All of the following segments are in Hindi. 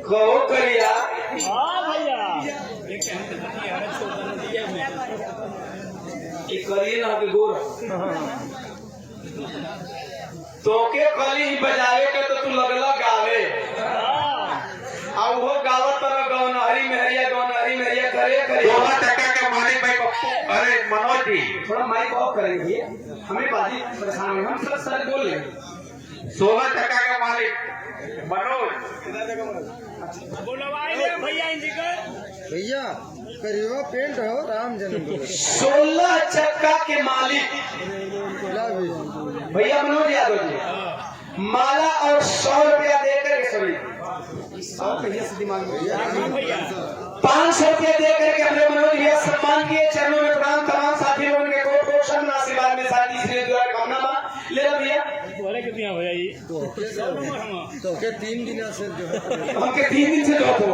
कहो करिया हाँ भैया ये करिए ना के गोर तो के कली ही बजावे के तो तू लगला गावे अब वो गावत तरह गौनहरी मेहरिया करे करे 16 टका के मालिक भाई पप्पू अरे मनोज जी थोड़ा माइक ऑफ करेंगे हमें बाजी परेशान है हम सर बोल रहे 16 टका का मालिक मनोज भैया करीबा पेंट हो राम जन्म 16 चक्का के मालिक भैया मनोज यादव जी माला और 100 रुपया देकर सॉरी 100 भैया से दिमाग में 500 रुपया देकर के हमने मनोज भैया सम्मान किए चरणों में प्रणाम तमाम साथी लोगों के को प्रोत्साहन आशीर्वाद में साथ इसलिए दुआ कामना मा ले लो भैया कितनी हो जाएगी तो के 3 दिन से जो हमके 3 दिन से जो हो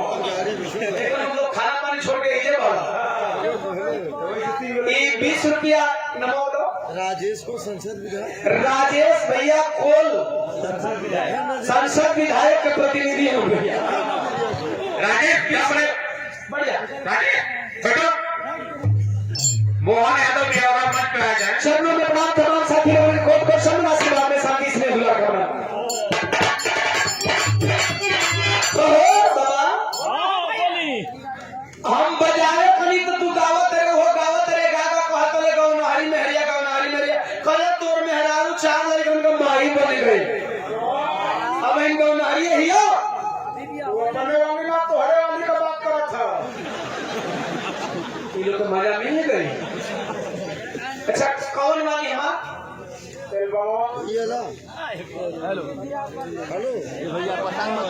हम लोग खाना पानी छोड़ के ये बात ये 20 रुपया नमो दो राजेश को संसद विधायक राजेश भैया कोल संसद विधायक के प्रतिनिधि हो भैया राजेश क्या बड़े बढ़िया राजेश बैठो मोहन यादव के और मंच पे आ जाए चरणों में प्रणाम तमाम साथी लोगों को प्रोत्साहन आशीर्वाद में शांति से दुआ करना तो बाबा हम बजाए कनी तो तू गावत रे गागा कहत ले गौनहरी मेहरिया करे तोर मेहरारू चार लड़के उनका माई बन गए अब इन गौनहरी हियो वो बने वाली ना तो हरे वाली का बात करत था ये लोग तो मजा मिल गई अच्छा कौन वाली हम ये ला हेलो भैया पता मत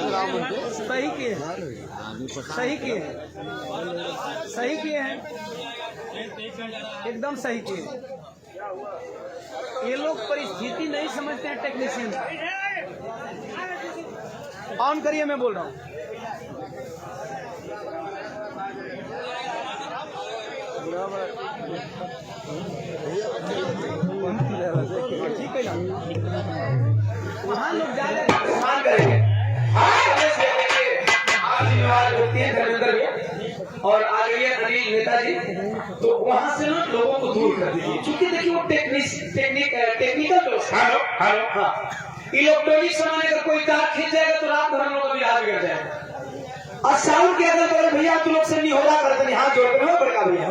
सही किए सही किए हैं एकदम सही किए। ये लोग परिस्थिति नहीं समझते हैं टेक्नीशियन। ऑन करिए मैं बोल रहा हूँ। ठीक है ना वहाँ लोग जा सम्मान करेंगे आप जिम्मेवार होती है धर्मेंद्र भैया और आ गई है अनिल नेताजी तो वहाँ से ना लोगों को दूर कर दीजिए क्योंकि देखिए वो टेक्निकल लोग हेलो हाँ इलेक्ट्रॉनिक सामान अगर कोई तार खींच जाएगा तो रात भर हम लोग का बिहार बिगड़ जाएगा और साउंड के अगल बगल भैया तुम लोग से नहीं हो रहा करते हाथ जोड़ कर बड़का भैया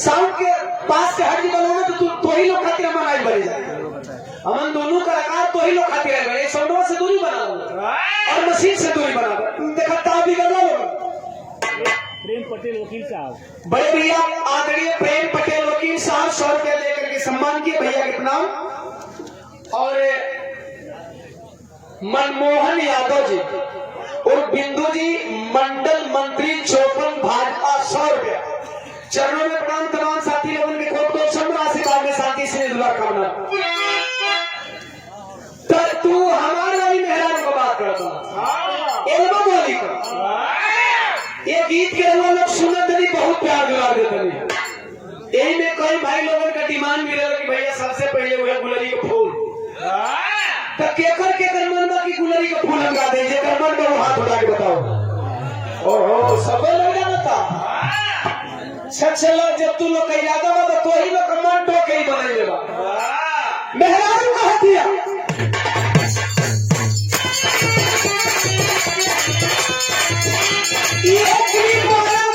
साउंड के पास से हट बनोगे तो ही लोग खातिर हमारा आज बने जाए हमन दोनों कलाकार तो ही लोग खातिर रह गए साउंड से दूरी बना लो और मशीन से दूरी बना लो देखा ताव भी कर लो प्रेम पटेल वकील साहब बड़े भैया आदरणीय प्रेम पटेल वकील साहब 100 रुपया लेकर के सम्मान किए भैया के प्रणाम और मनमोहन यादव जी और बिंदु जी मंडल मंत्री चौपन भाजपा 100 रुपया चरणों में प्रणाम तमाम साथी लोगों के खूब प्रोत्साहन आशीर्वाद में शांति से दुआ करना तू हमारे वाली मेहरान को बात करता एल्बम वाली का ये गीत के लोग सुनत नहीं बहुत प्यार दुलार देते नहीं यही में कई भाई लोगों का डिमांड भी रहा कि भैया सबसे पहले वो है गुलरी का फूल तो केकर मन में की गुलरी का फूल लगा दे जेकर मन में वो हाथ उठा के बताओ ओहो सब लोग जानता सच जब तू लोग कही जाता हो तो ही लोग मन टोके ही बनाई देगा मेहरारू का हथिया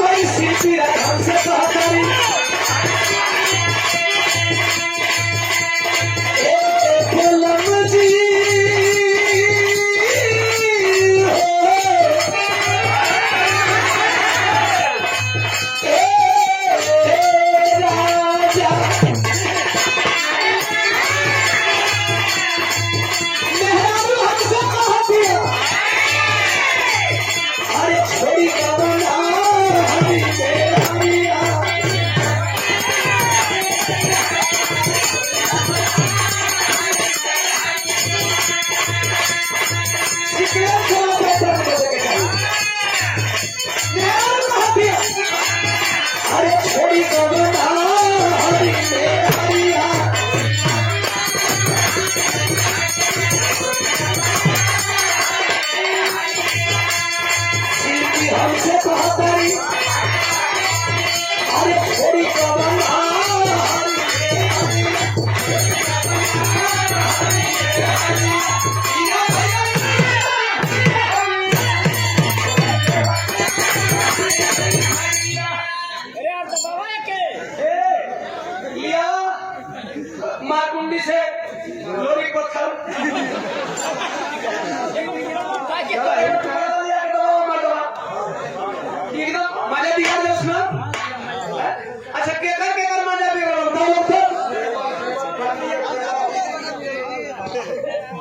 भाई सीपी हमसे सहकारी एकदम मजा दिया दे उसमें। अच्छा केकर मजा बिगड़ बताओ लोग तो।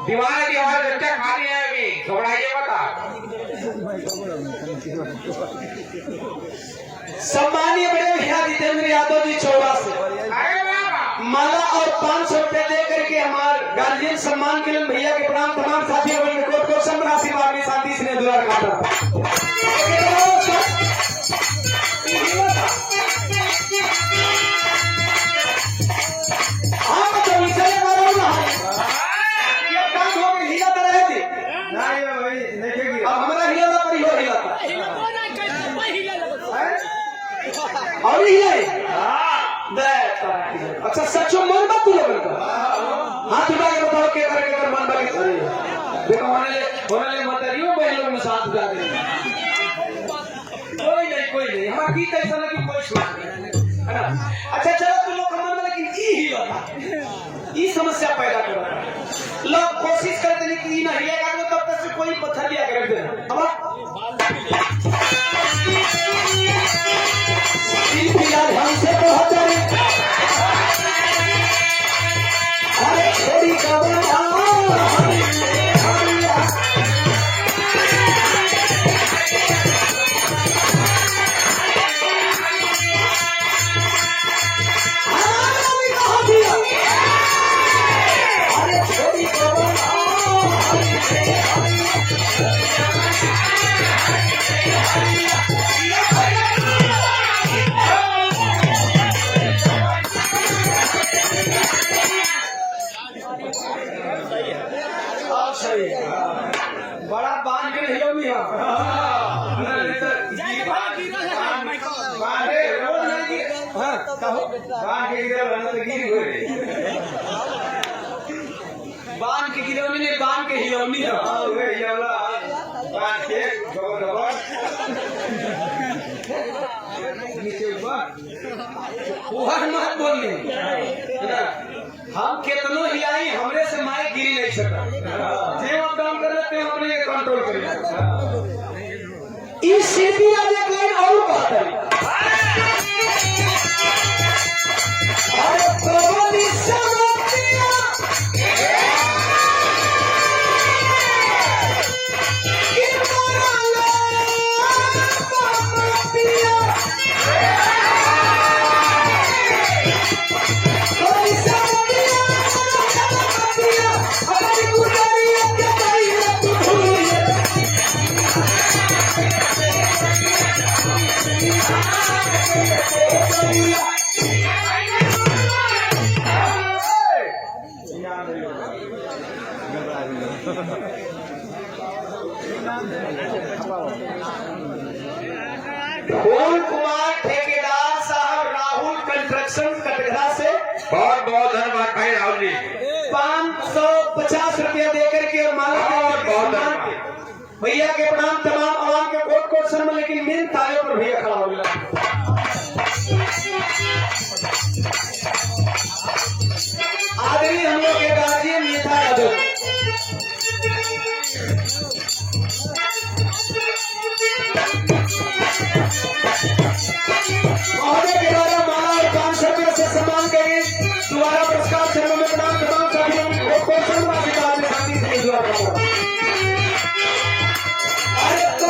दीवार बच्चा खाली है अभी घबराइए बता। सम्मानीय बड़े भैया जितेंद्र यादव जी चौड़ा से अरे बाबा माला और 500 रुपए दे करके हमारे गार्जियन सम्मान के लिए भैया के प्रणाम। तमाम साथियों को कोट कोट संभरासी बागी शांति से दुलार खाता। हाँ मतलब इसे मारो ना ये काम हो गई हिला तो रहे थे नहीं भाई नहीं अब हमारा हिला ना पड़ी हो हिला और हिला अच्छा सचो मन बात तू लोगन का हाथ उठा के बताओ के कर मन बात करे देखो होने ले मतरियो भाई लोग में साथ उठा दे कोई नहीं हमारा गीत ऐसा ना कि कोई सुन है ना। अच्छा चलो तू लोग मन में लेकिन ई ही होता ई समस्या पैदा कर रहा है। लोग कोशिश करते हैं कि ना हिलेगा तो तब तक से कोई पत्थर लिया कर दे अब हमसे तो होता है अरे छोड़ी का अरे छोड़ी का बड़ा बांध के नहीं होगी बांध के गिरौनी ने बांध के हिलौनी है मत बोलनी हम कितनो हिलाई हमरे से माए गिरी नहीं सकता जे हम काम कर लेते हैं अपने कंट्रोल करें इस शिल्पी आज एक लाइन और बात है अरे प्रभु समतिया कि मोरा पिया फूल कुमार ठेकेदार साहब राहुल कंस्ट्रक्शन कटघरा से बहुत बहुत धन्यवाद भाई राहुल जी। 550 रुपया देकर के और माला बहुत भैया के प्रणाम। तमाम आवाम के कोट कोट शर्मा लेकिन मेन ताले पर भैया खड़ा हो गया। आदरणीय हम लोग के गार्जियन नेता यादव महोदय के द्वारा माला और 500 रुपये से सम्मान करें। दोबारा पुरस्कार शर्मा में प्रणाम तमाम साथियों को शांति से दुआ करता हूं। अरे तो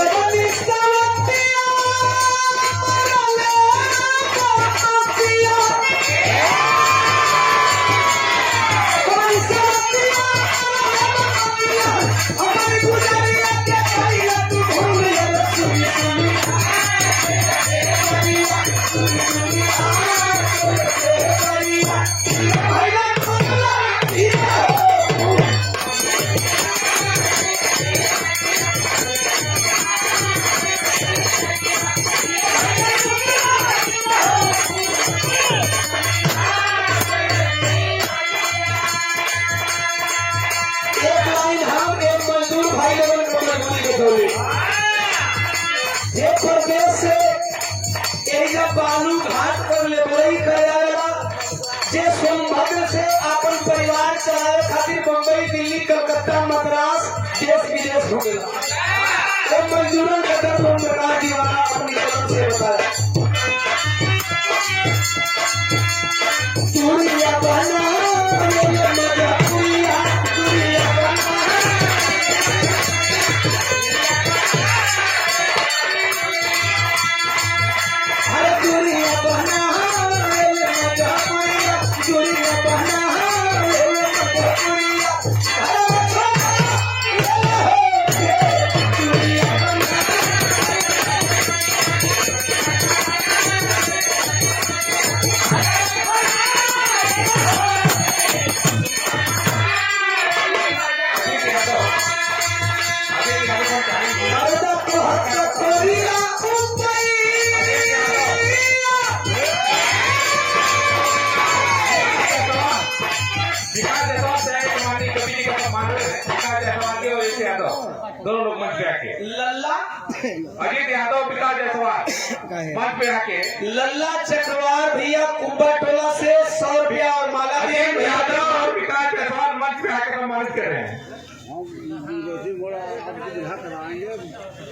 बालू घाट पर लेबरई करे आवेला जे सोनभद्र से अपन परिवार चलावे खातिर बम्बई दिल्ली कलकत्ता मद्रास देश विदेश घूमेला। वो मजदूरों का दर्द ओम प्रकाश दीवाना अपनी कलम से बताया। दुनिया बना ये मजा दुनिया बना हर दुनिया बना ये मजा दुनिया बना ये मजा दुनिया दोनों लोग मंच पे आके लल्ला अजीत यादव विकास जायसवाल मंच पे आके लल्ला चक्रवार भैया कुंभा टोला से 100 रुपया और माला अजीत यादव और विकास जायसवाल मंच पे आके सम्मानित कर रहे हैं।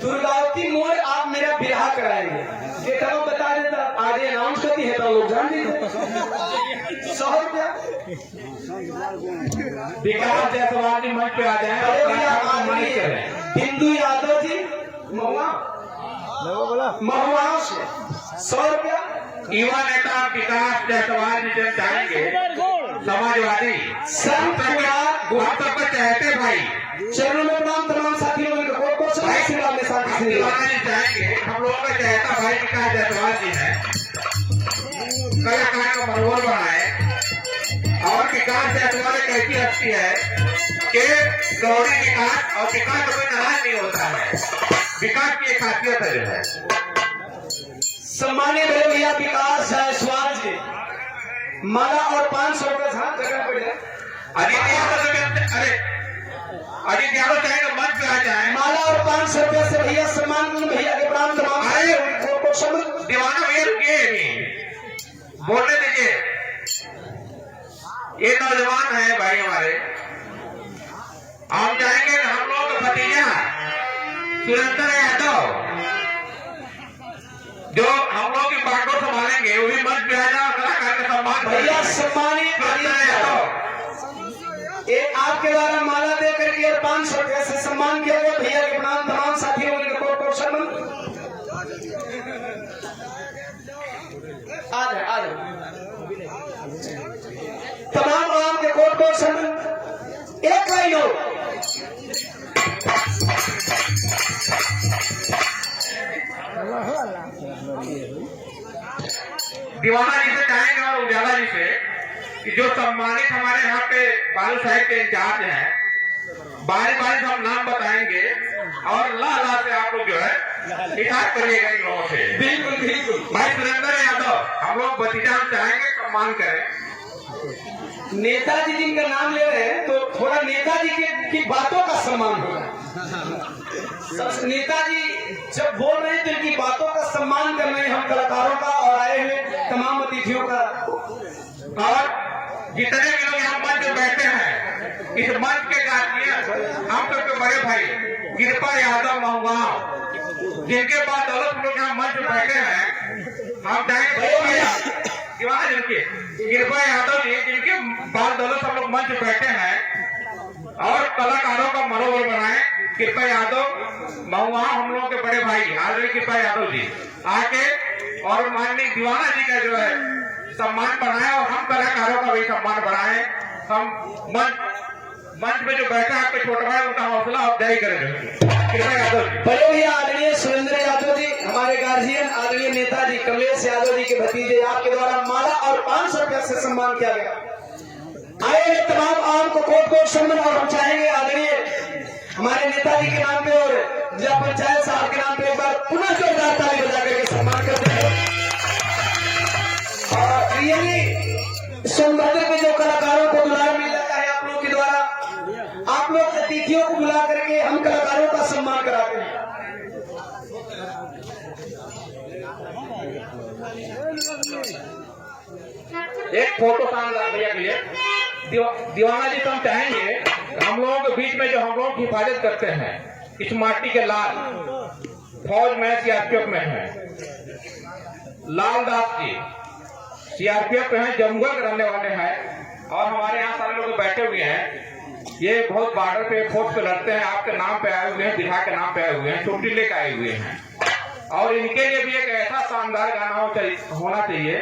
दुर्गावती मोड़ आप मेरा बिरहा कराएंगे ये कब बता देता आज अनाउंस करती है तो लोग जान देते 100 रुपया विकास जायसवाल जी मंच पे आ जाए और सम्मानित कर रहे हैं। बिंदु यादव जी महुआ से 100 रुपया युवा नेता विकास जायसवाल जी जब चाहेंगे समाजवादी संत कुमार आप सबको चाहते भाई चरणों में प्रणाम तमाम साथियों को साथी दीवाना जी चाहेंगे हम लोगों का चाहता भाई विकास जायसवाल जी है कलाकार का मनोबल बढ़ाए और विकास जायसवाल एक ऐसी हस्ती है कि गौरी विकास और विकास कोई नाराज नहीं होता है। विकास की एक खासियत है जो है सम्मानित बड़े भैया विकास जायसवाल जी माला और 500 रुपये हाथ जगह पड़ जाए। अजीत यादव चाहेंगे मंच पे आ जाए माला और 500 रुपये से भैया सम्मान भैया के प्रणाम तमाम दीवाना भैया रुकिए बोलने दीजिए। ये नौजवान है भाई हमारे हम चाहेंगे कि हम लोग का भतीजा सुरेंद्र यादव जो हम लोग की बागडोर संभालेंगे वो भी मंच पे आ जाए और कलाकार का सम्मान भैया सम्मानित सुरेंद्र यादव एक आपके द्वारा माला दे करके और 500 रुपये से सम्मान किया गया भैया के प्रणाम तमाम साथियों को सम्मान आ जाए तमाम आम के कोट को सम्मान एक लाइन हो दीवाना जी से चाहेंगे और उजाला जी से कि जो सम्मानित हमारे यहाँ पे बालू साहिब के इंचार्ज हैं बारी बारी से हम नाम बताएंगे और ला ला से आप लोग जो है शिकायत करिएगा इन लोगों से। बिल्कुल बिल्कुल भाई सुरेंद्र यादव हम लोग भतीजा हम चाहेंगे सम्मान करें। नेताजी जिनका नाम ले रहे हैं तो थोड़ा नेताजी की बातों का सम्मान होगा। नेताजी जब बोल रहे हैं तो इनकी बातों का सम्मान कर रहे हैं हम कलाकारों का और आए हुए तमाम अतिथियों का और जितने भी लोग यहाँ मंच पे बैठे हैं इस मंच के गार्जियन हम सबके बड़े भाई कृपा यादव महुआ जिनके पास दौलत लोग यहाँ मंच पे बैठे हैं हम चाहेंगे दीवाना जिनके कृपा यादव जी जिनके पास दौलत सब लोग मंच पे बैठे हैं और कलाकारों का मनोबल बनाए। कृपा यादव महुआ हम लोगों के बड़े भाई आदरणीय कृपा यादव जी आके और माननीय दीवाना जी का जो है सम्मान बढ़ाए और हम कलाकारों का भी सम्मान बढ़ाए। हम मंच में जो बैठा है आपके छोटे भाई उनका हौसला अफजाई करें। कृपा यादव जी बड़े भैया आदरणीय सुरेंद्र यादव जी हमारे गार्जियन आदरणीय नेताजी कमलेश यादव जी के भतीजे आपके द्वारा माला और 500 रुपया से सम्मान किया गया। आए तमाम आम को कोट कोट सम्मान और हम चाहेंगे आदरणीय हमारे नेताजी के नाम पे और जिला पंचायत साहब के नाम पे एक बार पुनः जोरदार ताली बजा करके सम्मान करते हैं। और रियली सोनभद्र में जो कलाकारों को दुलार मिल जाता है आप लोग के द्वारा आप लोग अतिथियों को बुला करके हम कलाकारों का सम्मान कराते हैं। एक फोटो शानदार भैया के लिए दीवाना जी तो हम चाहेंगे हम लोगों के बीच में जो हम लोग की हिफाजत करते हैं इस माटी के लाल फौज में सीआरपीएफ में है। लाल दास जी सीआरपीएफ में है, जमुआ के रहने वाले हैं और हमारे यहाँ सारे लोग बैठे हुए हैं। ये बहुत बॉर्डर पे फोर्स पे लड़ते हैं, आपके नाम पे आए हुए हैं, बिहार के नाम पे आए हुए हैं, छुट्टी लेके आए हुए हैं। और इनके लिए भी एक ऐसा शानदार गाना होना चाहिए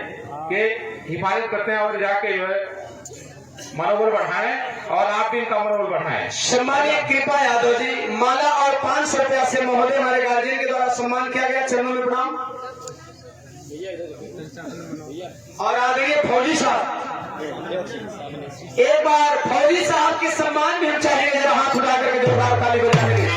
कि हिफाजत करते हैं और जाके जो है मनोबल बढ़ाएं और आप भी इनका मनोबल बढ़ाएं। सम्मानीय कृपा यादव जी, माला और 500 रुपया से महोदय हमारे गार्जियन के द्वारा सम्मान किया गया, चरणों में प्रणाम। और आदरणीय फौजी साहब, एक बार फौजी साहब के सम्मान भी हम चाहेंगे, जरा हाथ उठा करके जोरदार ताली बजाएंगे।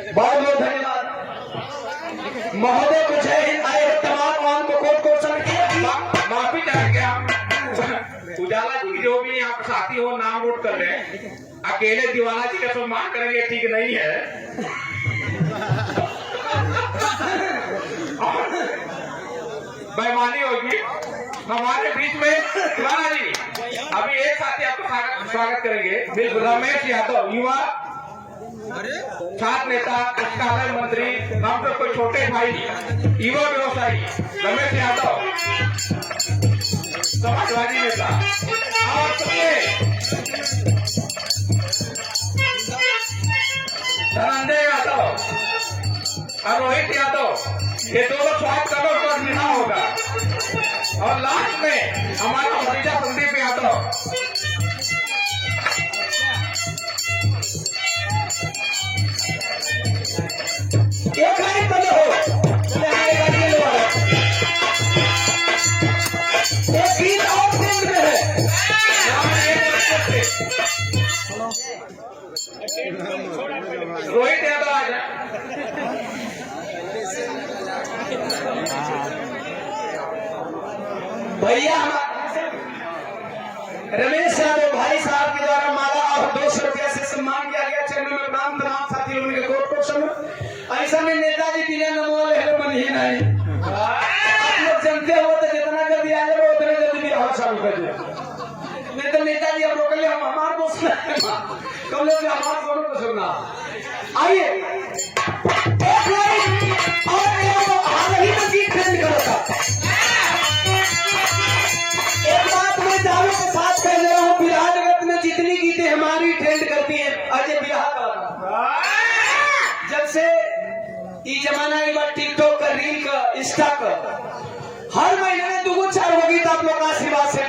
बहुत बहुत धन्यवाद महोदय को। जय हिंद। आए तमाम आवाम को कोट कोट समझ माफी चाहेंगे आप उजाला जी जो भी यहाँ पर साथी हो नाम नोट कर लें। अकेले दीवाना जी का सम्मान करेंगे ठीक नहीं है। बेईमानी होगी हमारे बीच में। दीवाना जी अभी एक साथी आपका स्वागत करेंगे। बिल्कुल, रमेश यादव, युवा छात्र नेता, पुस्तकालय मंत्री, हम तो कोई छोटे भाई, युवा व्यवसायी रमेश यादव, समाजवादी नेता। और धनंजय यादव और रोहित यादव, ये दो लोग स्वागत करो तो मिला होगा। और लास्ट में हमारा भतीजा संदीप यादव। एक लाइन बने हो, एक गीत और फिल्म में है। रोहित यादव आ जाए। भैया रमेश यादव भाई साहब के द्वारा माला और 200 रुपया से सम्मान किया गया, चरणों में प्रणाम। तमाम साथियों के कोट कोट समूह। ऐसा में नेताजी बिना नमो हेलो मन ही नहीं। आप लोग जानते हो तो जितना जल्दी आ जाए उतने जल्दी भी और चालू कर दिया। नहीं तो नेताजी हम लोग हम हमारे दोस्त कम लोग हमारे दोनों को सुनना। आइए एक लाइन और हाल ही में गीत ट्रेंड करो था। एक बात मैं दावे के साथ कह रहा हूँ, बिहार जगत में जितनी गीतें हमारी ट्रेंड करती है, अजय बिहार का जब से ये जमाना एक बार टिकटॉक का, रील का, इंस्टा का, हर महीने में 2-4 गीत आप लोग आशीर्वाद से